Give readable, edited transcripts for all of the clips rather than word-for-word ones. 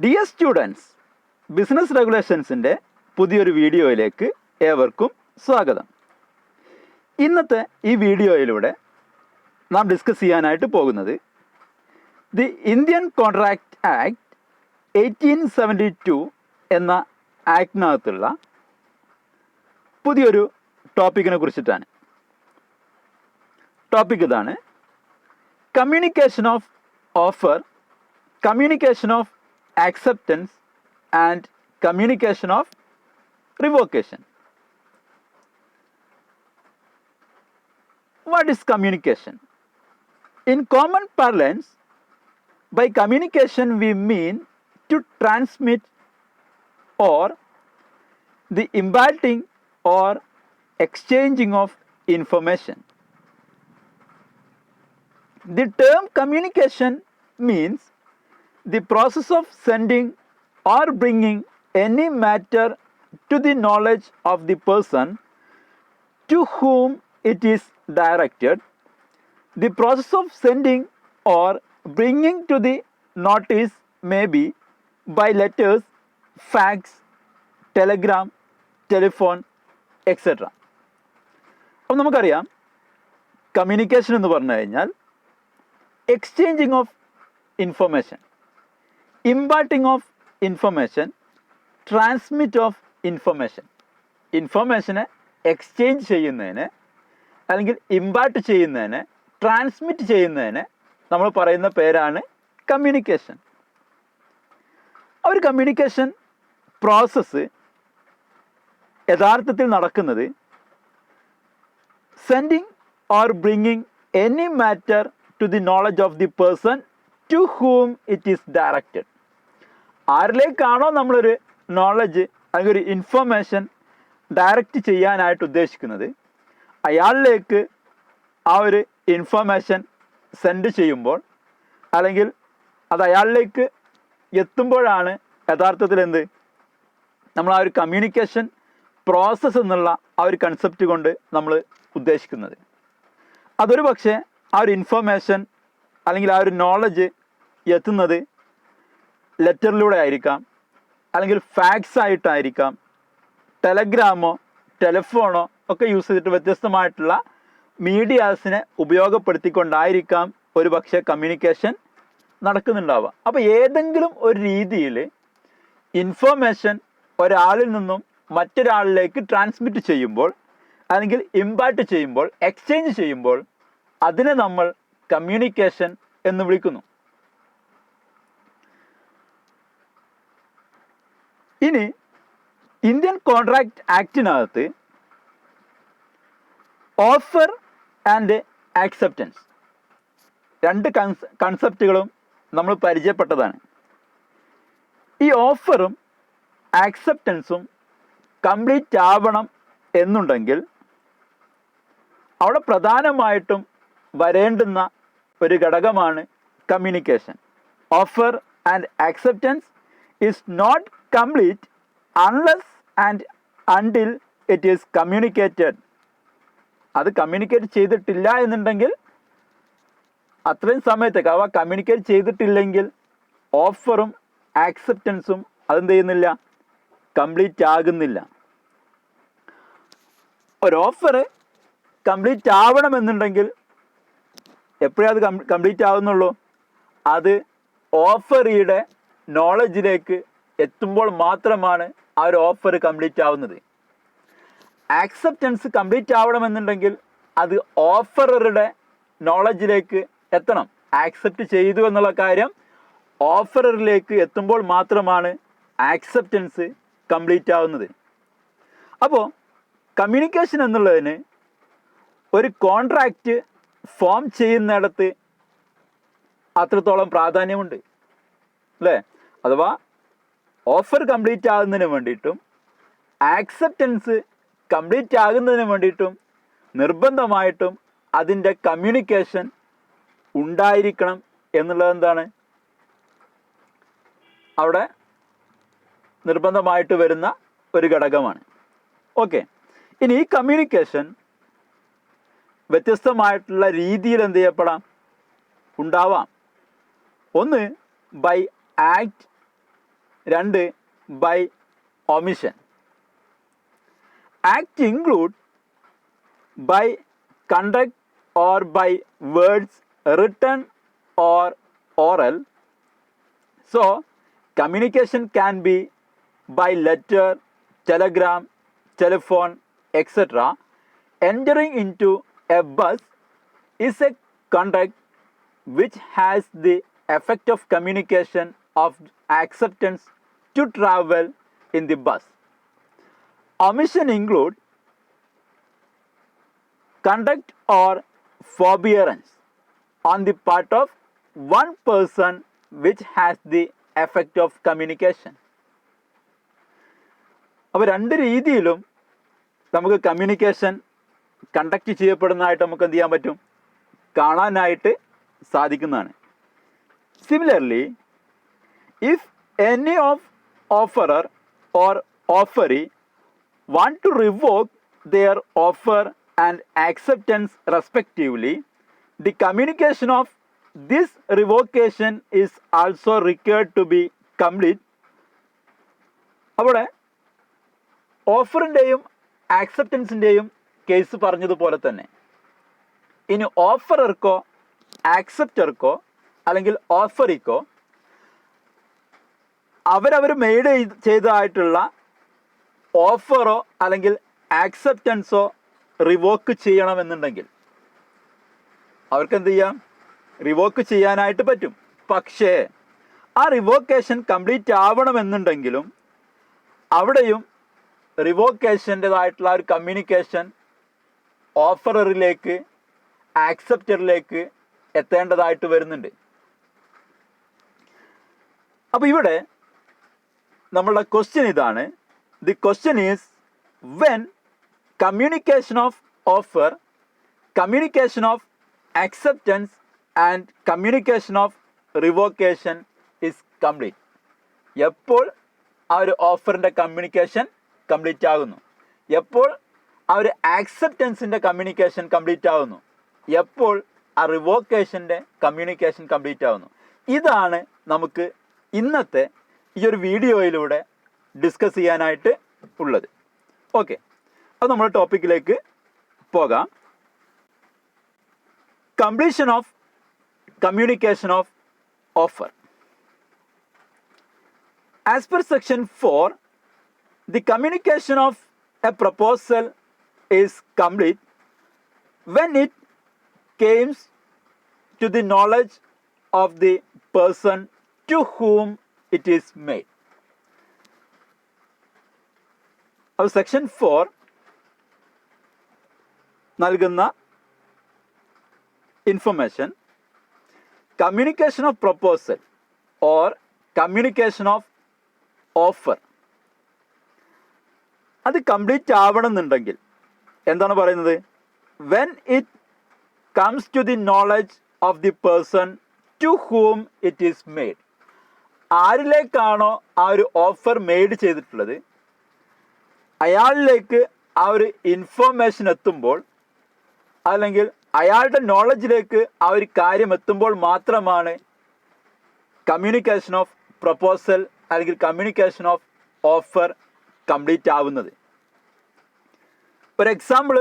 Dear students, business റെഗുലേഷൻസിൻ്റെ പുതിയൊരു വീഡിയോയിലേക്ക് ഏവർക്കും സ്വാഗതം. ഇന്നത്തെ ഈ വീഡിയോയിലൂടെ നാം ഡിസ്കസ് ചെയ്യാനായിട്ട് പോകുന്നത് ദി ഇന്ത്യൻ കോൺട്രാക്റ്റ് ആക്ട് 1872 എന്ന ആക്ടിനകത്തുള്ള പുതിയൊരു ടോപ്പിക്കിനെ കുറിച്ചിട്ടാണ്. ടോപ്പിക് ഇതാണ്: communication of offer, communication of acceptance and communication of revocation. What is communication? In common parlance, by communication we mean to transmit or the imparting or exchanging of information. The term communication means the process of sending or bringing any matter to the knowledge of the person to whom it is directed. The process of sending or bringing to the notice may be by letters, fax, telegram, telephone, etc. അപ്പോൾ നമുക്കറിയാം, communication എന്ന് പറഞ്ഞു കഴിഞ്ഞാൽ exchanging of information, imparting of information, transmit of information. ഇൻഫർമേഷനെ exchange ചെയ്യുന്നതിന് അല്ലെങ്കിൽ impart ചെയ്യുന്നതിന്, transmit ചെയ്യുന്നതിന് നമ്മൾ പറയുന്ന പേരാണ് കമ്മ്യൂണിക്കേഷൻ. ഒരു കമ്മ്യൂണിക്കേഷൻ പ്രോസസ്സ് യഥാർത്ഥത്തിൽ നടക്കുന്നത് sending or bringing any matter to the knowledge of the person to whom it is directed. ആരിലേക്കാണോ നമ്മളൊരു നോളജ് അല്ലെങ്കിൽ ഒരു ഇൻഫർമേഷൻ ഡയറക്റ്റ് ചെയ്യാനായിട്ട് ഉദ്ദേശിക്കുന്നത്, അയാളിലേക്ക് ആ ഒരു ഇൻഫർമേഷൻ സെൻഡ് ചെയ്യുമ്പോൾ അല്ലെങ്കിൽ അത് അയാളിലേക്ക് എത്തുമ്പോഴാണ് യഥാർത്ഥത്തിൽ നമ്മൾ ആ ഒരു കമ്മ്യൂണിക്കേഷൻ പ്രോസസ്സ് എന്നുള്ള ആ ഒരു കൺസെപ്റ്റ് കൊണ്ട് നമ്മൾ ഉദ്ദേശിക്കുന്നത്. അതൊരു പക്ഷേ ആ ഒരു ഇൻഫർമേഷൻ അല്ലെങ്കിൽ ആ ഒരു നോളജ് എത്തുന്നത് ലെറ്ററിലൂടെ ആയിരിക്കാം, അല്ലെങ്കിൽ ഫാക്സ് ആയിട്ടായിരിക്കാം, ടെലഗ്രാമോ ടെലിഫോണോ ഒക്കെ യൂസ് ചെയ്തിട്ട് വ്യത്യസ്തമായിട്ടുള്ള മീഡിയാസിനെ ഉപയോഗപ്പെടുത്തിക്കൊണ്ടായിരിക്കാം ഒരു പക്ഷേ കമ്മ്യൂണിക്കേഷൻ നടക്കുന്നുണ്ടാവുക. അപ്പോൾ ഏതെങ്കിലും ഒരു രീതിയിൽ ഇൻഫർമേഷൻ ഒരാളിൽ നിന്നും മറ്റൊരാളിലേക്ക് ട്രാൻസ്മിറ്റ് ചെയ്യുമ്പോൾ അല്ലെങ്കിൽ ഇമ്പാർട്ട് ചെയ്യുമ്പോൾ, എക്സ്ചേഞ്ച് ചെയ്യുമ്പോൾ അതിനെ നമ്മൾ കമ്മ്യൂണിക്കേഷൻ എന്ന് വിളിക്കുന്നു. ഇനി ഇന്ത്യൻ കോൺട്രാക്റ്റ് ആക്ടിനകത്ത് ഓഫർ ആൻഡ് ആക്സെപ്റ്റൻസ് രണ്ട് കൺസെപ്റ്റുകളും നമ്മൾ പരിചയപ്പെട്ടതാണ്. ഈ ഓഫറും ആക്സെപ്റ്റൻസും കംപ്ലീറ്റ് ആവണം എന്നുണ്ടെങ്കിൽ അവിടെ പ്രധാനമായിട്ടും വരേണ്ടുന്ന ഒരു ഘടകമാണ് communication. Offer and acceptance is not complete unless and until it is communicated. അത് കമ്മ്യൂണിക്കേറ്റ് ചെയ്തിട്ടില്ല എന്നുണ്ടെങ്കിൽ അത്രയും സമയത്തേക്ക് അവ കമ്മ്യൂണിക്കേറ്റ് ചെയ്തിട്ടില്ലെങ്കിൽ ഓഫറും ആക്സെപ്റ്റൻസും അതെന്ത് ചെയ്യുന്നില്ല, കംപ്ലീറ്റ് ആകുന്നില്ല. ഒരു ഓഫർ കംപ്ലീറ്റ് ആവണമെന്നുണ്ടെങ്കിൽ എപ്പോഴേ അത് കംപ്ലീറ്റ് ആവുന്നുള്ളൂ, അത് ഓഫറിയുടെ നോളജിലേക്ക് എത്തുമ്പോൾ മാത്രമാണ് ആ ഒരു ഓഫർ കംപ്ലീറ്റ് ആവുന്നത്. ആക്സെപ്റ്റൻസ് കംപ്ലീറ്റ് ആവണമെന്നുണ്ടെങ്കിൽ അത് ഓഫററുടെ നോളജിലേക്ക് എത്തണം. ആക്സെപ്റ്റ് ചെയ്തു എന്നുള്ള കാര്യം ഓഫററിലേക്ക് എത്തുമ്പോൾ മാത്രമാണ് ആക്സെപ്റ്റൻസ് കംപ്ലീറ്റ് ആവുന്നത്. അപ്പോൾ കമ്മ്യൂണിക്കേഷൻ എന്നുള്ളതിന് ഒരു കോൺട്രാക്റ്റ് ഫോം ചെയ്യുന്നിടത്ത് അത്രത്തോളം പ്രാധാന്യമുണ്ട്, അല്ലേ? അഥവാ ഓഫർ കംപ്ലീറ്റ് ആകുന്നതിന് വേണ്ടിയിട്ടും ആക്സെപ്റ്റൻസ് കംപ്ലീറ്റ് ആകുന്നതിന് വേണ്ടിയിട്ടും നിർബന്ധമായിട്ടും അതിൻ്റെ കമ്മ്യൂണിക്കേഷൻ ഉണ്ടായിരിക്കണം എന്നുള്ളത് എന്താണ്, അവിടെ നിർബന്ധമായിട്ട് വരുന്ന ഒരു ഘടകമാണ്. ഓക്കെ, ഇനി ഈ കമ്മ്യൂണിക്കേഷൻ വ്യത്യസ്തമായിട്ടുള്ള രീതിയിൽ എന്ത് ചെയ്യപ്പെടാം, ഉണ്ടാവാം. ഒന്ന് by act 2 by omission. Act include by conduct or by words written or oral. So communication can be by letter, telegram, telephone, etc. Entering into a bus is a conduct which has the effect of communication of acceptance to travel in the bus. Omission include conduct or forbearance on the part of one person which has the effect of communication. അപ്പോൾ 2 രീതിയിലും നമുക്ക് communication conduct ചെയ്യപ്പെടുന്നതായിട്ട് നമുക്ക് എന്ത് ചെയ്യാൻ പറ്റും, കാണാനായിട്ട് സാധിക്കുന്നതാണ്. Similarly, if any of offerer or offeree want to revoke their offer and acceptance respectively, the communication of this revocation is also required to be complete. അവിടെ ഓഫറിൻ്റെയും ആക്സെപ്റ്റൻസിൻ്റെയും കേസ് പറഞ്ഞതുപോലെ തന്നെ ഇനി ഓഫറർക്കോ ആക്സെപ്റ്റർക്കോ അല്ലെങ്കിൽ ഓഫറിക്കോ അവരവർ മെയ്ഡ് ചെയ്തതായിട്ടുള്ള ഓഫറോ അല്ലെങ്കിൽ ആക്സെപ്റ്റൻസോ റിവോക്ക് ചെയ്യണമെന്നുണ്ടെങ്കിൽ അവർക്ക് എന്ത് ചെയ്യാം, റിവോക്ക് ചെയ്യാനായിട്ട് പറ്റും. പക്ഷേ ആ റിവോക്കേഷൻ കംപ്ലീറ്റ് ആവണമെന്നുണ്ടെങ്കിലും അവിടെയും റിവോക്കേഷൻ്റെതായിട്ടുള്ള ഒരു കമ്മ്യൂണിക്കേഷൻ ഓഫററിലേക്ക് ആക്സെപ്റ്ററിലേക്ക് എത്തേണ്ടതായിട്ട് വരുന്നുണ്ട്. അപ്പോൾ ഇവിടെ നമ്മളുടെ ക്വസ്റ്റ്യൻ ഇതാണ്. The question is, when communication of offer, communication of acceptance and communication of revocation is complete. എപ്പോൾ ആ ഒരു ഓഫറിൻ്റെ കമ്മ്യൂണിക്കേഷൻ കംപ്ലീറ്റ് ആകുന്നു, എപ്പോൾ ആ ഒരു ആക്സെപ്റ്റൻസിൻ്റെ കമ്മ്യൂണിക്കേഷൻ കംപ്ലീറ്റ് ആകുന്നു, എപ്പോൾ ആ റിവോക്കേഷൻ്റെ കമ്മ്യൂണിക്കേഷൻ കംപ്ലീറ്റ് ആകുന്നു. ഇതാണ് നമുക്ക് ഇന്നത്തെ ഈ ഒരു വീഡിയോയിലൂടെ ഡിസ്കസ് ചെയ്യാനായിട്ട് ഉള്ളത്. ഓക്കെ, അത് നമ്മുടെ ടോപ്പിക്കിലേക്ക് പോകാം. Completion of communication of offer. As per section 4, the communication of a proposal is complete when it comes to the knowledge of the person to whom it is made. അപ്പോൾ section 4 നൽകുന്ന information communication of proposal or communication of offer അത് complete ആവണമെന്നുണ്ടെങ്കിൽ എന്താണ് പറയുന്നത്, when it comes to the knowledge of the person to whom it is made. ആരിലേക്കാണോ ആ ഒരു offer made ചെയ്തിട്ടുള്ളത് അയാളിലേക്ക് ആ ഒരു ഇൻഫോർമേഷൻ എത്തുമ്പോൾ, അല്ലെങ്കിൽ അയാളുടെ നോളജിലേക്ക് ആ ഒരു കാര്യം എത്തുമ്പോൾ മാത്രമാണ് കമ്മ്യൂണിക്കേഷൻ ഓഫ് പ്രൊപ്പോസൽ അല്ലെങ്കിൽ കമ്മ്യൂണിക്കേഷൻ ഓഫ് ഓഫർ കംപ്ലീറ്റ് ആവുന്നത്. ഒരു എക്സാമ്പിൾ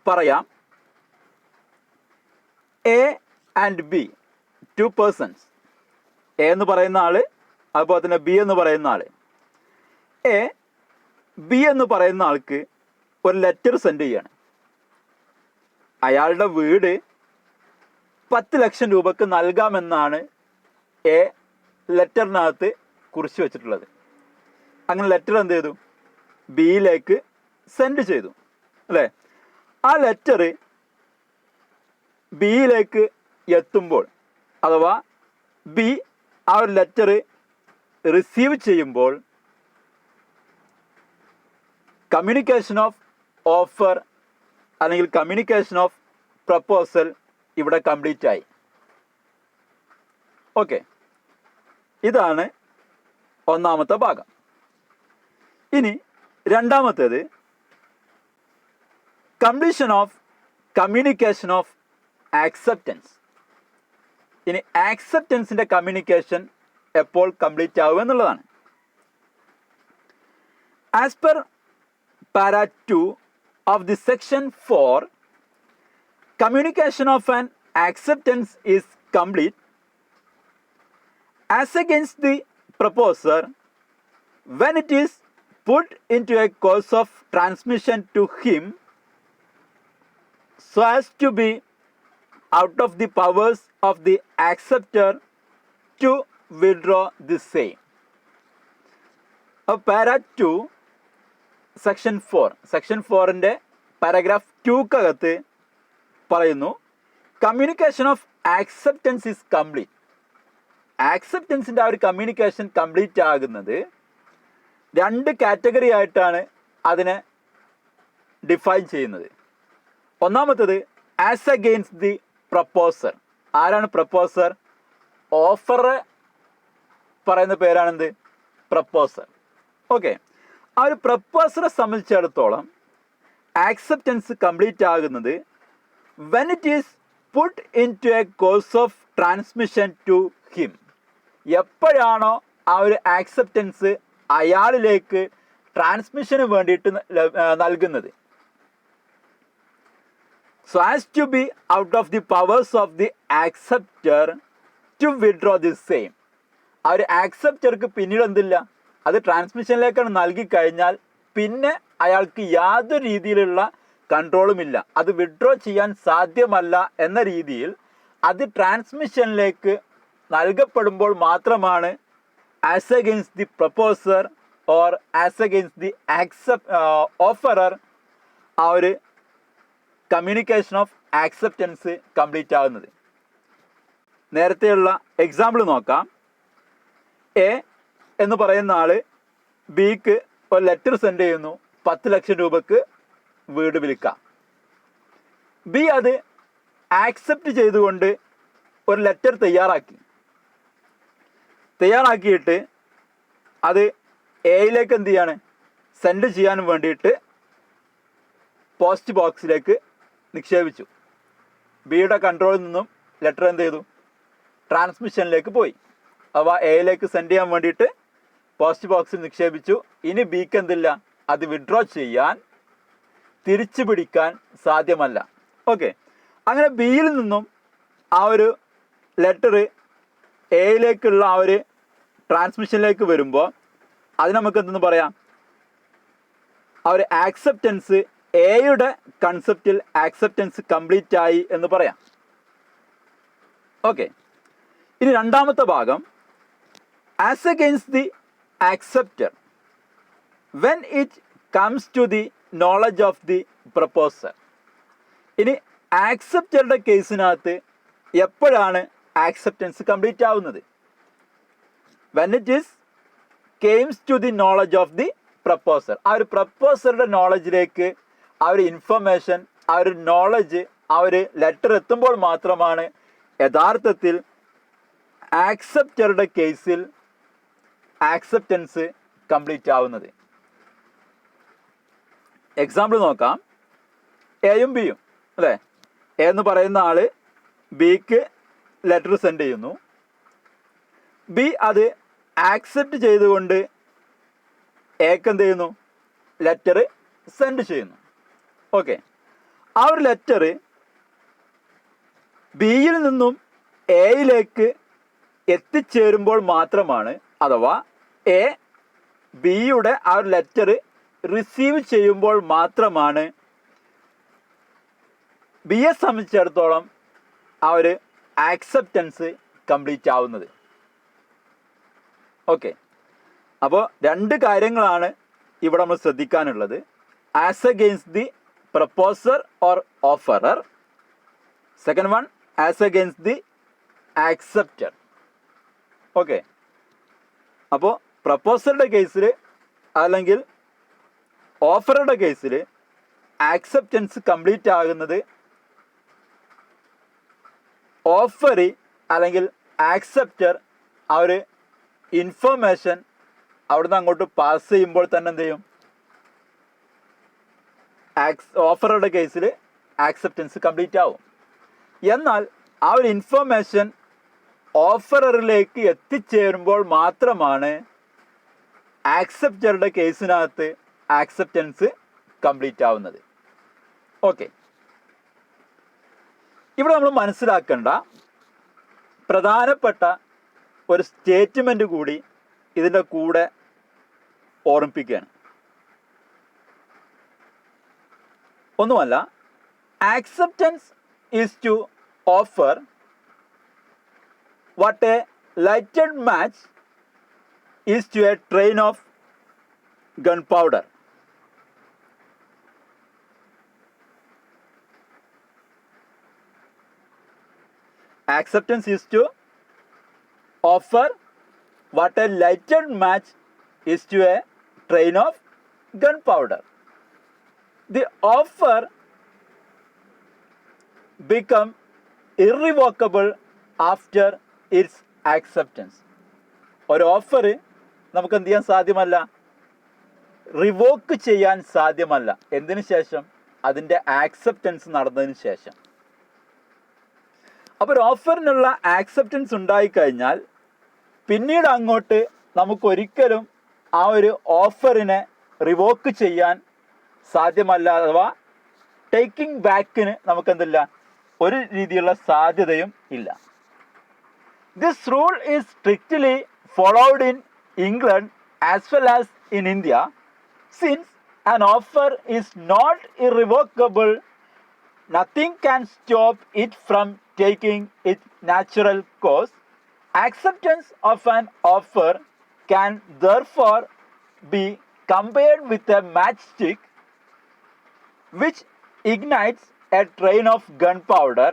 പറയാം. A and B, 2 persons, A എന്ന് പറയുന്ന ആൾ അതുപോലെ തന്നെ ബി എന്ന് പറയുന്ന ആൾ. എ ബി എന്ന് പറയുന്ന ആൾക്ക് ഒരു ലെറ്റർ സെൻഡ് ചെയ്യാണ്. അയാളുടെ വീട് 10 ലക്ഷം രൂപക്ക് നൽകാമെന്നാണ് എ ലെറ്ററിനകത്ത് കുറിച്ച് വെച്ചിട്ടുള്ളത്. അങ്ങനെ ലെറ്റർ എന്ത് ചെയ്തു, ബിയിലേക്ക് സെൻഡ് ചെയ്തു, അല്ലേ? ആ ലെറ്റർ ബിയിലേക്ക് എത്തുമ്പോൾ, അഥവാ ബി ആ ഒരു ലെറ്റർ റിസീവ് ചെയ്യുമ്പോൾ കമ്മ്യൂണിക്കേഷൻ ഓഫ് ഓഫർ അല്ലെങ്കിൽ കമ്മ്യൂണിക്കേഷൻ ഓഫ് പ്രപ്പോസൽ ഇവിടെ കംപ്ലീറ്റ് ആയി. ഓക്കെ, ഇതാണ് ഒന്നാമത്തെ ഭാഗം. ഇനി രണ്ടാമത്തേത് completion of communication of acceptance. ഇനി ആക്സെപ്റ്റൻസിൻ്റെ കമ്മ്യൂണിക്കേഷൻ എപ്പോൾ കംപ്ലീറ്റ് ആവും എന്നുള്ളതാണ്. As per para 2 of the section 4, communication of an acceptance is complete as against the proposer when it is put into a course of transmission to him so as to be out of the powers of the acceptor to withdraw the same. Para 2 section 4ൻ്റെ paragraph 2 പറയുന്നു communication of acceptance is complete. ആക്സെപ്റ്റൻസിൻ്റെ ആ ഒരു communication complete ആകുന്നത് 2 category ആയിട്ടാണ് അതിനെ define ചെയ്യുന്നത്. ഒന്നാമത്തത് ആസ് അഗെയിൻസ്റ്റ് ദി പ്രപ്പോസർ. ആരാണ് പ്രപ്പോസർ? ഓഫർ പറയുന്ന പേരാണെന്ത്? പ്രപ്പോസർ. ഓക്കെ, ആ ഒരു പ്രപ്പോസറെ സംബന്ധിച്ചിടത്തോളം ആക്സെപ്റ്റൻസ് കംപ്ലീറ്റ് ആകുന്നത് when it is put into a course of transmission to him. എപ്പോഴാണോ ആ ഒരു ആക്സെപ്റ്റൻസ് അയാളിലേക്ക് ട്രാൻസ്മിഷന് വേണ്ടിയിട്ട് നൽകുന്നത്. So as to be out of the powers of the acceptor to withdraw the same. ആ ഒരു ആക്സെപ്റ്റർക്ക് പിന്നീട് എന്തില്ല, അത് ട്രാൻസ്മിഷനിലേക്കാണ് നൽകി കഴിഞ്ഞാൽ പിന്നെ അയാൾക്ക് യാതൊരു രീതിയിലുള്ള കൺട്രോളുമില്ല. അത് വിഡ്രോ ചെയ്യാൻ സാധ്യമല്ല എന്ന രീതിയിൽ അത് ട്രാൻസ്മിഷനിലേക്ക് നൽകപ്പെടുമ്പോൾ മാത്രമാണ് as against the proposer or as against the offerer ആ ഒരു കമ്മ്യൂണിക്കേഷൻ ഓഫ് ആക്സെപ്റ്റൻസ് കംപ്ലീറ്റ് ആകുന്നത്. നേരത്തെയുള്ള എക്സാമ്പിൾ നോക്കാം. എ എന്ന് പറയുന്ന ആൾ ബിക്ക് ഒരു ലെറ്റർ സെൻഡ് ചെയ്യുന്നു, 10 ലക്ഷം രൂപക്ക് വീട് വിൽക്കാം. ബി അത് ആക്സെപ്റ്റ് ചെയ്തുകൊണ്ട് ഒരു ലെറ്റർ തയ്യാറാക്കിയിട്ട് അത് എയിലേക്ക് എന്ത് ചെയ്യാണ്, സെൻഡ് ചെയ്യാൻ വേണ്ടിയിട്ട് പോസ്റ്റ് ബോക്സിലേക്ക് നിക്ഷേപിച്ചു. ബിയുടെ കൺട്രോളിൽ നിന്നും ലെറ്റർ എന്ത് ചെയ്തു, ട്രാൻസ്മിഷനിലേക്ക് പോയി. അവ എയിലേക്ക് സെൻഡ് ചെയ്യാൻ വേണ്ടിയിട്ട് പോസ്റ്റ് ബോക്സിൽ നിക്ഷേപിച്ചു. ഇനി ബിക്ക് എന്തില്ല, അത് വിഡ്രോ ചെയ്യാൻ, തിരിച്ചു പിടിക്കാൻ സാധ്യമല്ല. ഓക്കെ, അങ്ങനെ ബിയിൽ നിന്നും ആ ഒരു ലെറ്റർ എയിലേക്കുള്ള ആ ഒരു ട്രാൻസ്മിഷനിലേക്ക് വരുമ്പോൾ അത് നമുക്ക് എന്തെന്ന് പറയാം, ആ ഒരു ആക്സെപ്റ്റൻസ് എയുടെ കൺസെപ്റ്റിൽ ആക്സെപ്റ്റൻസ് കംപ്ലീറ്റ് ആയി എന്ന് പറയാം. ഓക്കെ, ഇനി രണ്ടാമത്തെ ഭാഗം as against the acceptor when it comes to the knowledge of the proposer. ഇനി ആക്സെപ്റ്ററുടെ കേസിനകത്ത് എപ്പോഴാണ് ആക്സെപ്റ്റൻസ് കംപ്ലീറ്റ് ആവുന്നത്? when it is comes to the knowledge of the proposer. ആ ഒരു പ്രപ്പോസറുടെ നോളജിലേക്ക് ആ ഒരു ഇൻഫർമേഷൻ, ആ ഒരു നോളജ്, ആ ഒരു ലെറ്റർ എത്തുമ്പോൾ മാത്രമാണ് യഥാർത്ഥത്തിൽ ആക്സെപ്റ്ററുടെ കേസിൽ ആക്സെപ്റ്റൻസ് കംപ്ലീറ്റ് ആവുന്നത്. എക്സാമ്പിൾ നോക്കാം. എയും ബിയും അല്ലേ, എ എന്ന് പറയുന്ന ആൾ ബിക്ക് ലെറ്റർ സെൻഡ് ചെയ്യുന്നു. ബി അത് ആക്സെപ്റ്റ് ചെയ്തുകൊണ്ട് എക്ക് എന്ത് ചെയ്യുന്നു, ലെറ്റർ സെൻഡ് ചെയ്യുന്നു. ഓക്കെ, ആ ഒരു ലെറ്റർ ബിയിൽ നിന്നും എയിലേക്ക് എത്തിച്ചേരുമ്പോൾ മാത്രമാണ്, അഥവാ എ ബിയുടെ ആ ഒരു ലെറ്റർ റിസീവ് ചെയ്യുമ്പോൾ മാത്രമാണ് ബിയെ സംബന്ധിച്ചിടത്തോളം ആ ഒരു ആക്സെപ്റ്റൻസ് കംപ്ലീറ്റ് ആവുന്നത്. ഓക്കെ, അപ്പോൾ 2 കാര്യങ്ങളാണ് ഇവിടെ നമ്മൾ ശ്രദ്ധിക്കാനുള്ളത്. As against the proposer or offerer. Second one as against the acceptor. Okay, അപ്പോൾ പ്രപ്പോസറുടെ കേസിൽ അല്ലെങ്കിൽ ഓഫറുടെ കേസിൽ ആക്സെപ്റ്റൻസ് കംപ്ലീറ്റ് ആകുന്നത് ഓഫറി അല്ലെങ്കിൽ ആക്സെപ്റ്റർ ആ ഒരു ഇൻഫർമേഷൻ അവിടുന്ന് അങ്ങോട്ട് പാസ് ചെയ്യുമ്പോൾ തന്നെ എന്ത് ചെയ്യും, ഓഫറുടെ കേസിൽ ആക്സെപ്റ്റൻസ് കംപ്ലീറ്റ് ആവും. എന്നാൽ ആ ഒരു ഇൻഫർമേഷൻ ഓഫറിലേക്ക് എത്തിച്ചേരുമ്പോൾ മാത്രമാണ് ആക്സെപ്റ്ററുടെ കേസിനകത്ത് ആക്സെപ്റ്റൻസ് കംപ്ലീറ്റ് ആവുന്നത്. ഓക്കെ, ഇവിടെ നമ്മൾ മനസ്സിലാക്കേണ്ട പ്രധാനപ്പെട്ട ഒരു സ്റ്റേറ്റ്മെൻറ്റ് കൂടി ഇതിൻ്റെ കൂടെ ഓർമ്മിപ്പിക്കുകയാണ്. ഒന്നുമല്ല, acceptance is to offer what a lighted match is to a train of gunpowder. Acceptance is to offer what a lighted match is to a train of gunpowder. The offer become irrevocable after it's acceptance. ഒരു offer നമുക്ക് എന്ത് ചെയ്യാൻ സാധ്യമല്ല? Revoke ചെയ്യാൻ സാധ്യമല്ല. എന്തിനു ശേഷം? അതിൻ്റെ ആക്സെപ്റ്റൻസ് നടന്നതിന് ശേഷം. അപ്പോൾ ഒരു ഓഫറിനുള്ള ആക്സെപ്റ്റൻസ് ഉണ്ടായിക്കഴിഞ്ഞാൽ പിന്നീട് അങ്ങോട്ട് നമുക്കൊരിക്കലും ആ ഒരു ഓഫറിനെ റിവോക്ക് ചെയ്യാൻ സാധ്യമല്ല. അഥവാ ടേക്കിംഗ് ബാക്കിന് നമുക്കെന്തില്ല, ഒരു രീതിയിലുള്ള സാധ്യതയും ഇല്ല. This rule is strictly followed in England as well as in India. Since an offer is not irrevocable, nothing can stop it from taking its natural course. Acceptance of an offer can therefore be compared with a matchstick which ignites a train of gunpowder.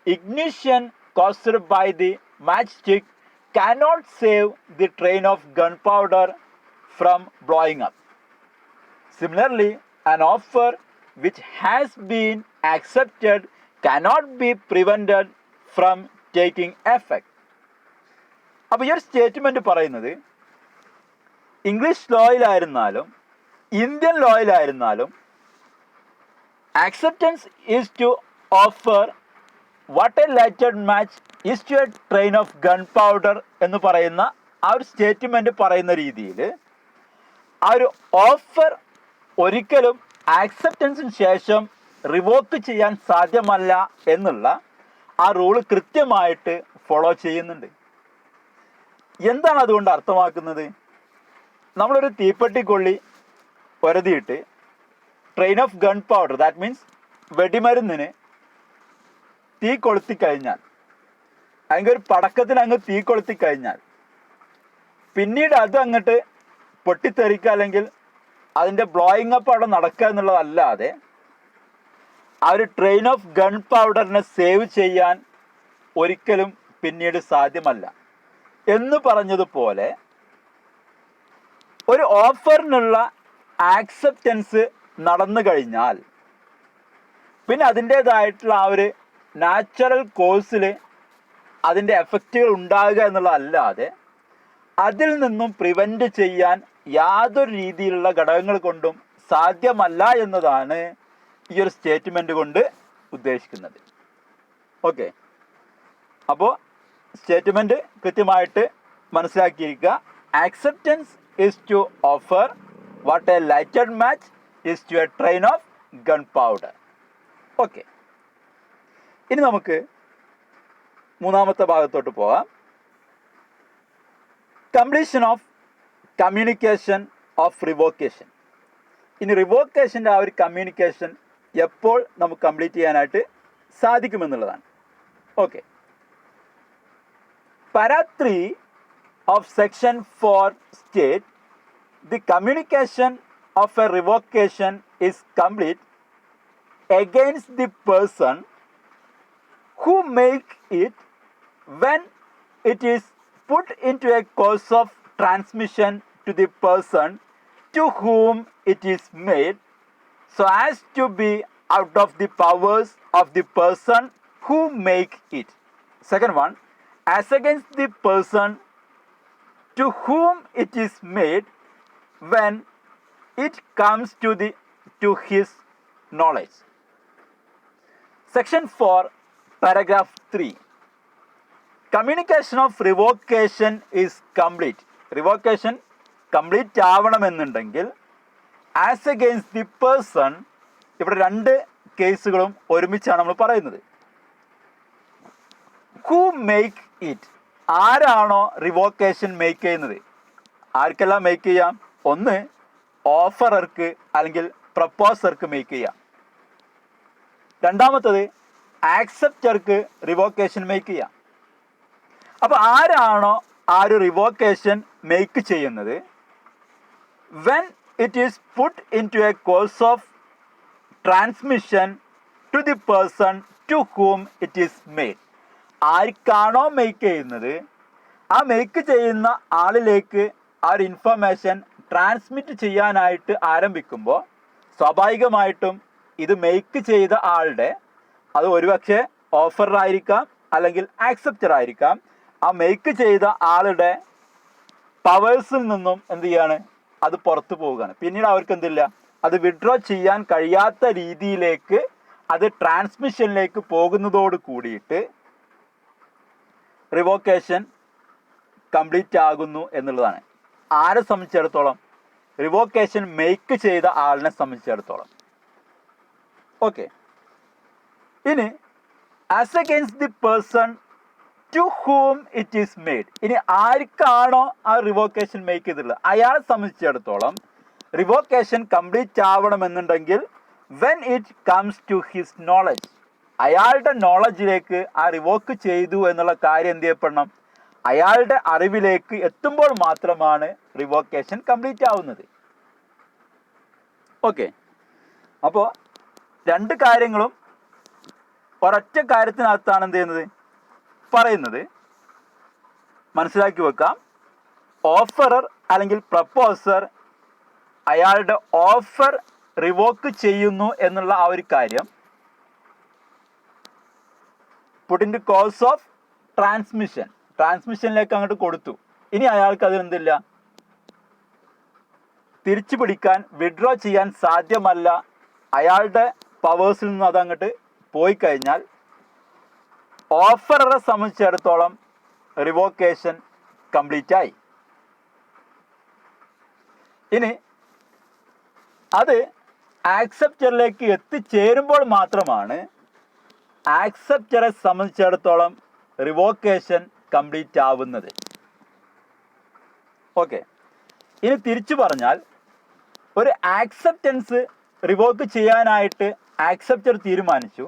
Ignition caused by the matchstick cannot save the train of gunpowder from blowing up. Similarly, an offer which has been accepted cannot be prevented from taking effect. അപ്പോൾ ഈ ഒരു statement പറയുന്നത് English ലോയിലായിരുന്നാലും Indian ലോയിലായിരുന്നാലും acceptance is to offer what a lighted match is to a train of gunpowder എന്ന് പറയുന്ന ആ ഒരു സ്റ്റേറ്റ്മെൻറ്റ് പറയുന്ന രീതിയിൽ ആ ഒരു ഓഫർ ഒരിക്കലും ആക്സെപ്റ്റൻസിന് ശേഷം റിവോക്ക് ചെയ്യാൻ സാധ്യമല്ല എന്നുള്ള ആ റൂള് കൃത്യമായിട്ട് ഫോളോ ചെയ്യുന്നുണ്ട്. എന്താണ് അതുകൊണ്ട് അർത്ഥമാക്കുന്നത്? നമ്മളൊരു തീപ്പെട്ടിക്കൊള്ളി പൊരുതിയിട്ട് train of gunpowder, that means വെടിമരുന്നിന് തീ കൊളുത്തി കഴിഞ്ഞാൽ, അല്ലെങ്കിൽ ഒരു പടക്കത്തിന് അങ്ങ് തീ കൊളുത്തി കഴിഞ്ഞാൽ പിന്നീട് അത് അങ്ങോട്ട് പൊട്ടിത്തെറിക്കുക അല്ലെങ്കിൽ അതിൻ്റെ ബ്ലോയിങ് അപ്പ് അവിടെ നടക്കുക എന്നുള്ളതല്ലാതെ ആ ഒരു ട്രെയിൻ ഓഫ് ഗൺ പൗഡറിനെ സേവ് ചെയ്യാൻ ഒരിക്കലും പിന്നീട് സാധ്യമല്ല എന്ന് പറഞ്ഞതുപോലെ ഒരു ഓഫറിനുള്ള ആക്സെപ്റ്റൻസ് നടന്നു കഴിഞ്ഞാൽ പിന്നെ അതിൻ്റേതായിട്ടുള്ള ആ ഒരു നാച്ചുറൽ കോഴ്സിൽ അതിൻ്റെ എഫക്റ്റുകൾ ഉണ്ടാകുക എന്നുള്ളതല്ലാതെ അതിൽ നിന്നും പ്രിവെൻറ്റ് ചെയ്യാൻ യാതൊരു രീതിയിലുള്ള ഘടകങ്ങൾ കൊണ്ടും സാധ്യമല്ല എന്നതാണ് ഈ ഒരു സ്റ്റേറ്റ്മെൻറ്റ് കൊണ്ട് ഉദ്ദേശിക്കുന്നത്. ഓക്കെ, അപ്പോൾ സ്റ്റേറ്റ്മെൻറ്റ് കൃത്യമായിട്ട് മനസ്സിലാക്കിയിരിക്കുക. Acceptance is to offer what a lighted match is to a train of gunpowder. Okay, ഇനി നമുക്ക് മൂന്നാമത്തെ ഭാഗത്തോട്ട് പോകാം. Completion of communication of revocation. ഇനി റിവോക്കേഷൻ്റെ ആ ഒരു കമ്മ്യൂണിക്കേഷൻ എപ്പോൾ നമുക്ക് കംപ്ലീറ്റ് ചെയ്യാനായിട്ട് സാധിക്കുമെന്നുള്ളതാണ്. Okay, para 3 of section 4 state the communication of a revocation is complete against the person who make it when it is put into a course of transmission to the person to whom it is made, so as to be out of the powers of the person who make it. Second one, as against the person to whom it is made when it comes to his knowledge. Section 4, paragraph 3. Communication of revocation is complete. Revocation complete ആവണമെന്നുണ്ടെങ്കിൽ as against the person. ഇവിടെ രണ്ട് കേസുകളും ഒരുമിച്ചാണ് നമ്മൾ പറയുന്നത്. Who make it, ആരാണോ revocation make ചെയ്യുന്നത്. ആർക്കെല്ലാം മേക്ക് ചെയ്യാം? ഒന്ന് ഓഫറർക്ക് അല്ലെങ്കിൽ പ്രപ്പോസർക്ക് മേക്ക് ചെയ്യാം. രണ്ടാമത്തത് ആക്സെപ്റ്റർക്ക് റിവോക്കേഷൻ മേക്ക് ചെയ്യാം. അപ്പോൾ ആരാണോ ആ ഒരു റിവോക്കേഷൻ മേക്ക് ചെയ്യുന്നത്, when it is put into a course of transmission to the person to whom it is made. ആർക്കാണോ മേക്ക് ചെയ്യുന്നത് ആ മേക്ക് ചെയ്യുന്ന ആളിലേക്ക് ആ ഒരു ഇൻഫർമേഷൻ ട്രാൻസ്മിറ്റ് ചെയ്യാനായിട്ട് ആരംഭിക്കുമ്പോൾ സ്വാഭാവികമായിട്ടും ഇത് മേക്ക് ചെയ്ത ആളുടെ, അത് ഒരുപക്ഷെ ഓഫറായിരിക്കാം അല്ലെങ്കിൽ ആക്സെപ്റ്റർ ആയിരിക്കാം, ആ മേക്ക് ചെയ്ത ആളുടെ പവേഴ്സിൽ നിന്നും എന്ത് ചെയ്യാണ്, അത് പുറത്തു പോവുകയാണ്. പിന്നീട് അവർക്ക് എന്തില്ല, അത് വിഡ്രോ ചെയ്യാൻ കഴിയാത്ത രീതിയിലേക്ക് അത് ട്രാൻസ്മിഷനിലേക്ക് പോകുന്നതോട് കൂടിയിട്ട് റിവോക്കേഷൻ കംപ്ലീറ്റ് ആകുന്നു എന്നുള്ളതാണ്. ആരെ സംബന്ധിച്ചിടത്തോളം? റിവോക്കേഷൻ മേക്ക് ചെയ്ത ആളിനെ സംബന്ധിച്ചിടത്തോളം. ഓക്കെ, ഇനി as against the person to whom it is made. ഇനി ആർക്കാണോ ആ റിവോക്കേഷൻ മേക്ക് ചെയ്തിട്ടുള്ളത് അയാളെ സംബന്ധിച്ചിടത്തോളം റിവോക്കേഷൻ കംപ്ലീറ്റ് ആവണമെന്നുണ്ടെങ്കിൽ when it comes to his knowledge, അയാളുടെ നോളജിലേക്ക് ആ റിവോക്ക് ചെയ്തു എന്നുള്ള കാര്യം എന്ത് ചെയ്യപ്പെടണം, അയാളുടെ അറിവിലേക്ക് എത്തുമ്പോൾ മാത്രമാണ് റിവോക്കേഷൻ കംപ്ലീറ്റ് ആവുന്നത്. ഓക്കെ, അപ്പോൾ രണ്ട് കാര്യങ്ങളും ഒരൊറ്റ കാര്യത്തിനകത്താണ് എന്ത് ചെയ്യുന്നത്, പറയുന്നത്. മനസ്സിലാക്കി വെക്കാം. ഓഫറർ അല്ലെങ്കിൽ പ്രപ്പോസർ അയാളുടെ ഓഫർ റിവോക്ക് ചെയ്യുന്നു എന്നുള്ള ആ ഒരു കാര്യം put in the course of ട്രാൻസ്മിഷനിലേക്ക് അങ്ങോട്ട് കൊടുത്തു. ഇനി അയാൾക്ക് അതിനെന്തില്ല, തിരിച്ചു പിടിക്കാൻ, വിഡ്രോ ചെയ്യാൻ സാധ്യമല്ല. അയാളുടെ പവേഴ്സിൽ നിന്ന് അതങ്ങോട്ട് പോയി കഴിഞ്ഞാൽ ഓഫററെ സംബന്ധിച്ചിടത്തോളം റിവോക്കേഷൻ കംപ്ലീറ്റ് ആയി. ഇനി അത് ആക്സെപ്റ്ററിലേക്ക് എത്തിച്ചേരുമ്പോൾ മാത്രമാണ് ആക്സെപ്റ്ററെ സംബന്ധിച്ചിടത്തോളം റിവോക്കേഷൻ കംപ്ലീറ്റ് ആവുന്നത്. ഓക്കെ, ഇനി തിരിച്ചു പറഞ്ഞാൽ ഒരു ആക്സെപ്റ്റൻസ് റിവോക്ക് ചെയ്യാനായിട്ട് ആക്സെപ്റ്റർ തീരുമാനിച്ചു.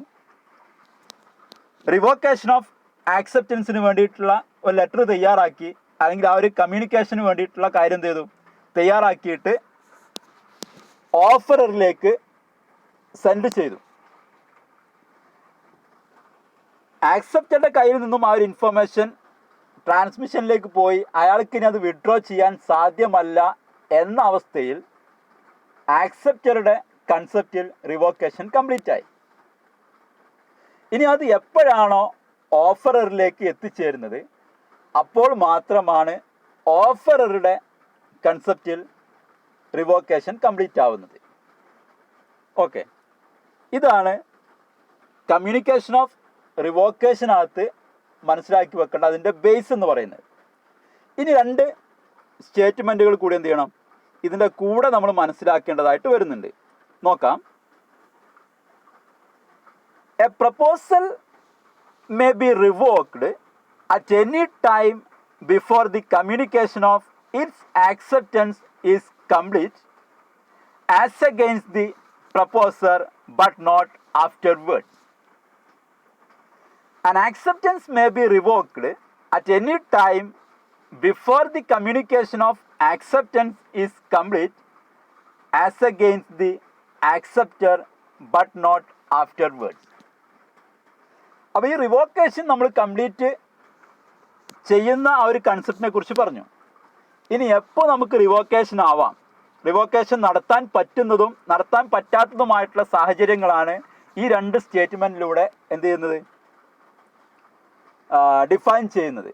റിവോക്കേഷൻ ഓഫ് ആക്സെപ്റ്റൻസിന് വേണ്ടിയിട്ടുള്ള ഒരു ലെറ്റർ തയ്യാറാക്കി, അല്ലെങ്കിൽ ആ ഒരു കമ്മ്യൂണിക്കേഷന് വേണ്ടിയിട്ടുള്ള കാര്യം എന്ത് ചെയ്തു, തയ്യാറാക്കിയിട്ട് ഓഫറിലേക്ക് സെൻഡ് ചെയ്തു. ആക്സെപ്റ്ററുടെ കയ്യിൽ നിന്നും ആ ഒരു ഇൻഫർമേഷൻ ട്രാൻസ്മിഷനിലേക്ക് പോയി അയാൾക്ക് ഇനി അത് വിഡ്രോ ചെയ്യാൻ സാധ്യമല്ല എന്ന അവസ്ഥയിൽ ആക്സെപ്റ്ററുടെ കൺസെപ്റ്റിൽ റിവോക്കേഷൻ കംപ്ലീറ്റ് ആയി. ഇനി അത് എപ്പോഴാണോ ഓഫററിലേക്ക് എത്തിച്ചേരുന്നത് അപ്പോൾ മാത്രമാണ് ഓഫററുടെ കൺസെപ്റ്റിൽ റിവോക്കേഷൻ കംപ്ലീറ്റ് ആവുന്നത്. ഓക്കെ, ഇതാണ് കമ്മ്യൂണിക്കേഷൻ ഓഫ് റിവോക്കേഷനകത്ത് മനസ്സിലാക്കി വെക്കേണ്ട അതിൻ്റെ ബേസ് എന്ന് പറയുന്നത്. ഇനി രണ്ട് സ്റ്റേറ്റ്മെൻറ്റുകൾ കൂടി എന്ത് ചെയ്യണം, ഇതിൻ്റെ കൂടെ നമ്മൾ മനസ്സിലാക്കേണ്ടതായിട്ട് വരുന്നുണ്ട്. നോക്കാം. A proposal may be revoked at any time before the communication of its acceptance is complete as against the proposer but not afterward. An acceptance may be revoked at any time before the communication of acceptance is complete as against the acceptor but not afterwards. അപ്പോൾ ഈ revocation നമ്മൾ complete ചെയ്യുന്ന ആ ഒരു കൺസെപ്റ്റിനെ കുറിച്ച് പറഞ്ഞു. ഇനി എപ്പോൾ നമുക്ക് റിവോക്കേഷൻ ആവാം, റിവോക്കേഷൻ നടത്താൻ പറ്റുന്നതും നടത്താൻ പറ്റാത്തതുമായിട്ടുള്ള സാഹചര്യങ്ങളാണ് ഈ രണ്ട് സ്റ്റേറ്റ്മെൻറ്റിലൂടെ എന്ത് ചെയ്യുന്നത്, ഡിഫൈൻ ചെയ്യുന്നത്.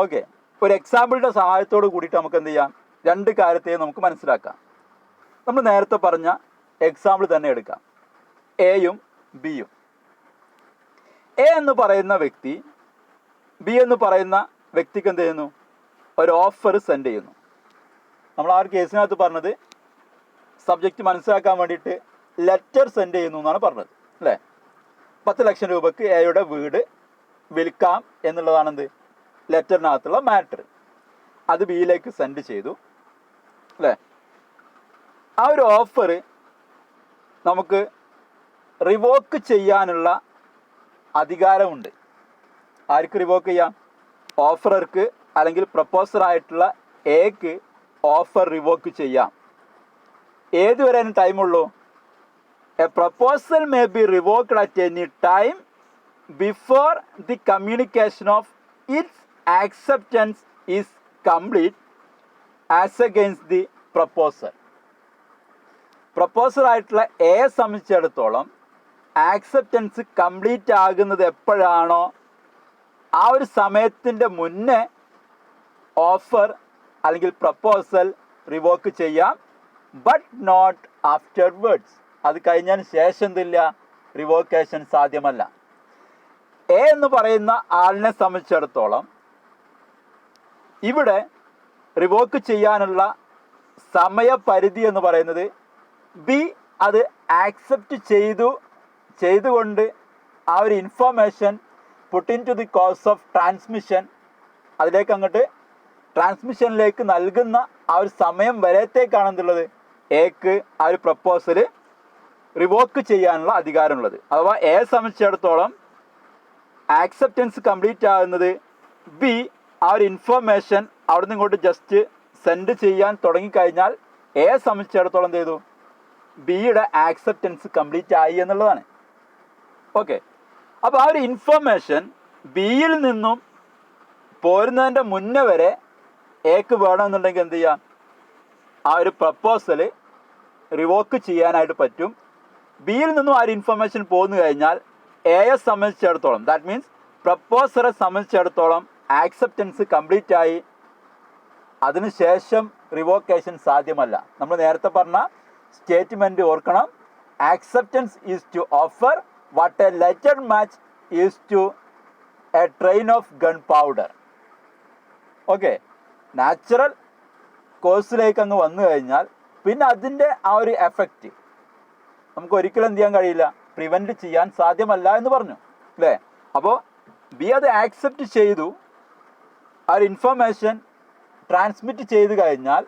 ഓക്കെ, ഒരു എക്സാമ്പിളിൻ്റെ സഹായത്തോട് കൂടിയിട്ട് നമുക്ക് എന്ത് ചെയ്യാം, രണ്ട് കാര്യത്തെയും നമുക്ക് മനസ്സിലാക്കാം. നമ്മൾ നേരത്തെ പറഞ്ഞ എക്സാമ്പിൾ തന്നെ എടുക്കാം. എയും ബിയും. എ എന്ന് പറയുന്ന വ്യക്തി ബി എന്ന് പറയുന്ന വ്യക്തിക്ക് എന്ത് ചെയ്യുന്നു, ഒരു ഓഫർ സെൻഡ് ചെയ്യുന്നു. നമ്മൾ ആ ഒരു കേസിനകത്ത് പറഞ്ഞത് സബ്ജക്റ്റ് മനസ്സിലാക്കാൻ വേണ്ടിയിട്ട് ലെറ്റർ സെൻഡ് ചെയ്യുന്നു എന്നാണ് പറഞ്ഞത് അല്ലേ. 10 ലക്ഷം രൂപയ്ക്ക് എയുടെ വീട് വിൽക്കാം എന്നുള്ളതാണ് എന്ത് ലെറ്ററിനകത്തുള്ള മാറ്റർ. അത് ബിയിലേക്ക് സെൻഡ് ചെയ്തു അല്ലേ. ആ ഒരു ഓഫർ നമുക്ക് റിവോക്ക് ചെയ്യാനുള്ള അധികാരമുണ്ട്. ആർക്ക് റിവോക്ക് ചെയ്യാം? ഓഫറർക്ക് അല്ലെങ്കിൽ പ്രപ്പോസറായിട്ടുള്ള എക്ക് ഓഫർ റിവോക്ക് ചെയ്യാം. ഏതുവരെ ടൈമുള്ളൂ? A proposal may be revoked at any time before the communication of its acceptance is complete as against the proposal. പ്രപ്പോസറായിട്ടുള്ള എയെ സംബന്ധിച്ചിടത്തോളം ആക്സെപ്റ്റൻസ് കംപ്ലീറ്റ് ആകുന്നത് എപ്പോഴാണോ ആ ഒരു സമയത്തിൻ്റെ മുന്നേ ഓഫർ അല്ലെങ്കിൽ പ്രപ്പോസൽ റിവോക്ക് ചെയ്യാം. But not afterwards. അത് കഴിഞ്ഞതിന് ശേഷം എന്തില്ല, റിവോക്കേഷൻ സാധ്യമല്ല. എ എന്ന് പറയുന്ന ആളിനെ സംബന്ധിച്ചിടത്തോളം ഇവിടെ റിവോക്ക് ചെയ്യാനുള്ള സമയപരിധി എന്ന് പറയുന്നത് ബി അത് ആക്സെപ്റ്റ് ചെയ്തുകൊണ്ട് ആ ഒരു information put into the course of transmission, അതിലേക്ക് അങ്ങോട്ട് ട്രാൻസ്മിഷനിലേക്ക് നൽകുന്ന ആ ഒരു സമയം വരത്തേക്കാണെന്നുള്ളത് എക്ക് ആ ഒരു പ്രപ്പോസൽ റിവോക്ക് ചെയ്യാനുള്ള അധികാരമുള്ളത്. അഥവാ എയെ സംബന്ധിച്ചിടത്തോളം ആക്സെപ്റ്റൻസ് കംപ്ലീറ്റ് ആകുന്നത് ബി ആ ഒരു ഇൻഫർമേഷൻ അവിടെ നിന്ന് ഇങ്ങോട്ട് ജസ്റ്റ് സെൻഡ് ചെയ്യാൻ തുടങ്ങിക്കഴിഞ്ഞാൽ എയെ സംബന്ധിച്ചിടത്തോളം എന്ത് ചെയ്തു, ബിയുടെ ആക്സെപ്റ്റൻസ് കംപ്ലീറ്റ് ആയി എന്നുള്ളതാണ്. ഓക്കെ, അപ്പോൾ ആ ഒരു ഇൻഫർമേഷൻ ബിയിൽ നിന്നും പോരുന്നതിൻ്റെ മുന്നേ വരെ എക്ക് വേണമെന്നുണ്ടെങ്കിൽ എന്ത് ചെയ്യാം, ആ ഒരു പ്രപ്പോസൽ റിവോക്ക് ചെയ്യാനായിട്ട് പറ്റും. ബിയിൽ നിന്നും ആ ഒരു ഇൻഫർമേഷൻ പോന്നു കഴിഞ്ഞാൽ എയെ സംബന്ധിച്ചിടത്തോളം, ദാറ്റ് മീൻസ് പ്രപ്പോസറെ സംബന്ധിച്ചിടത്തോളം ആക്സെപ്റ്റൻസ് കംപ്ലീറ്റ് ആയി. അതിനുശേഷം റിവോക്കേഷൻ സാധ്യമല്ല. നമ്മൾ നേരത്തെ പറഞ്ഞ സ്റ്റേറ്റ്മെൻറ്റ് ഓർക്കണം. Acceptance is to offer what a letter match is to a train of gunpowder. Okay, natural കോഴ്സിലേക്ക് അങ്ങ് വന്നു കഴിഞ്ഞാൽ പിന്നെ അതിൻ്റെ ആ ഒരു എഫക്റ്റ് നമുക്ക് ഒരിക്കലും എന്ത് ചെയ്യാൻ കഴിയില്ല, പ്രിവെൻറ്റ് ചെയ്യാൻ സാധ്യമല്ല എന്ന് പറഞ്ഞു അല്ലേ. അപ്പോൾ ബി അത് ആക്സെപ്റ്റ് ചെയ്തു, ആ ഒരു ഇൻഫർമേഷൻ ട്രാൻസ്മിറ്റ് ചെയ്ത് കഴിഞ്ഞാൽ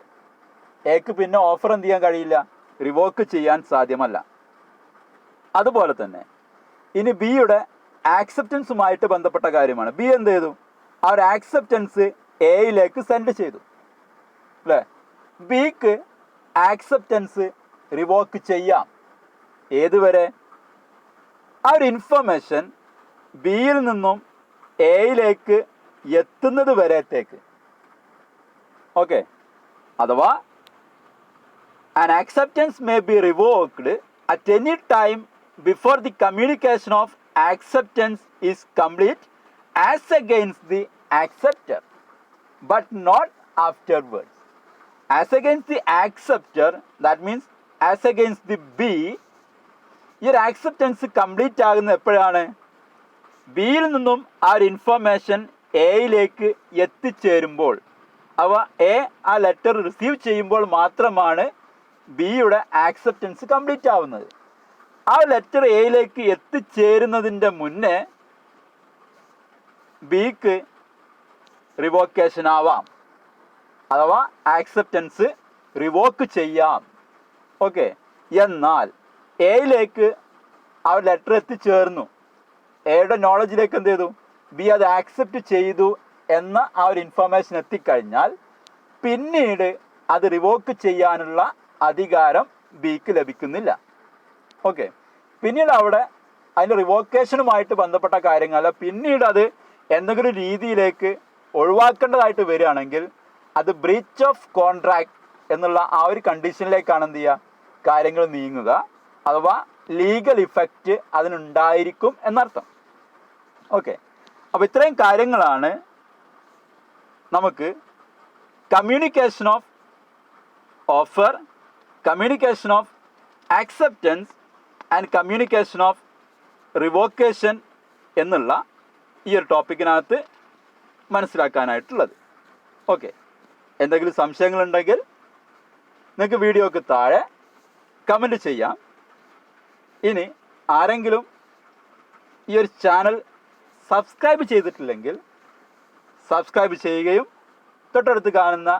എക്ക് പിന്നെ ഓഫർ എന്ത് ചെയ്യാൻ കഴിയില്ല, റിവോക്ക് ചെയ്യാൻ സാധ്യമല്ല. അതുപോലെ തന്നെ ഇനി ബിയുടെ ആക്സെപ്റ്റൻസുമായിട്ട് ബന്ധപ്പെട്ട കാര്യമാണ്. ബി എന്ത് ചെയ്തു, ആ ഒരു ആക്സെപ്റ്റൻസ് എയിലേക്ക് സെൻഡ് ചെയ്തു അല്ലേ. ബിക്ക് ആക്സെപ്റ്റൻസ് റിവോക്ക് ചെയ്യാം. ഏതുവരെ? ആ ഒരു ഇൻഫർമേഷൻ ബിയിൽ നിന്നും എയിലേക്ക് എത്തുന്നത് വരത്തേക്ക്. ഓക്കെ, അഥവാ an acceptance may be revoked at any time before the communication of acceptance is complete as against the acceptor, but not afterwards. As against the acceptor, that means as against the B, ഈ ഒരു acceptance complete ആകുന്നത് എപ്പോഴാണ്? ബിയിൽ നിന്നും ആ ഒരു information എയിലേക്ക് എത്തിച്ചേരുമ്പോൾ, അവ എ ആ ലെറ്റർ റിസീവ് ചെയ്യുമ്പോൾ മാത്രമാണ് ബിയുടെ ആക്സെപ്റ്റൻസ് കംപ്ലീറ്റ് ആവുന്നത്. ആ ലെറ്റർ എയിലേക്ക് എത്തിച്ചേരുന്നതിൻ്റെ മുന്നേ ബിക്ക് റിവോക്കേഷൻ ആവാം, അഥവാ ആക്സെപ്റ്റൻസ് റിവോക്ക് ചെയ്യാം. ഓക്കെ, എന്നാൽ എയിലേക്ക് ആ ലെറ്റർ എത്തിച്ചേർന്നു, എയുടെ നോളജിലേക്ക് എന്ത് ചെയ്തു, ബി അത് ആക്സെപ്റ്റ് ചെയ്തു എന്ന ആ ഒരു ഇൻഫർമേഷൻ എത്തിക്കഴിഞ്ഞാൽ പിന്നീട് അത് റിവോക്ക് ചെയ്യാനുള്ള അധികാരം ബിക്ക് ലഭിക്കുന്നില്ല. ഓക്കെ, പിന്നീട് അവിടെ അതിൻ്റെ റിവോക്കേഷനുമായിട്ട് ബന്ധപ്പെട്ട കാര്യങ്ങൾ പിന്നീട് അത് എന്തെങ്കിലും രീതിയിലേക്ക് ഒഴിവാക്കേണ്ടതായിട്ട് വരികയാണെങ്കിൽ അത് ബ്രീച്ച് ഓഫ് കോൺട്രാക്ട് എന്നുള്ള ആ ഒരു കണ്ടീഷനിലേക്കാണ് എന്ത് ചെയ്യുക, കാര്യങ്ങൾ നീങ്ങുക. അഥവാ ലീഗൽ ഇഫക്റ്റ് അതിനുണ്ടായിരിക്കും എന്നർത്ഥം. ഓക്കെ, അപ്പോൾ ഇത്രയും കാര്യങ്ങളാണ് നമുക്ക് communication of offer, communication of acceptance and communication of revocation എന്നുള്ള ഈ ഒരു ടോപ്പിക്കിനകത്ത് മനസ്സിലാക്കാനായിട്ടുള്ളത്. ഓക്കെ, എന്തെങ്കിലും സംശയങ്ങളുണ്ടെങ്കിൽ നിങ്ങൾക്ക് വീഡിയോക്ക് താഴെ കമൻറ്റ് ചെയ്യാം. ഇനി ആരെങ്കിലും ഈ ഒരു ചാനൽ സബ്സ്ക്രൈബ് ചെയ്തിട്ടില്ലെങ്കിൽ സബ്സ്ക്രൈബ് ചെയ്യുകയും തൊട്ടടുത്ത് കാണുന്ന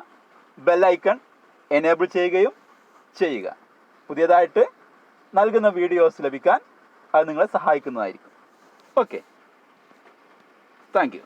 ബെല്ലൈക്കൺ എനേബിൾ ചെയ്യുകയും ചെയ്യുക. പുതിയതായിട്ട് നൽകുന്ന വീഡിയോസ് ലഭിക്കാൻ അത് നിങ്ങളെ സഹായിക്കുന്നതായിരിക്കും. Okay, thank you.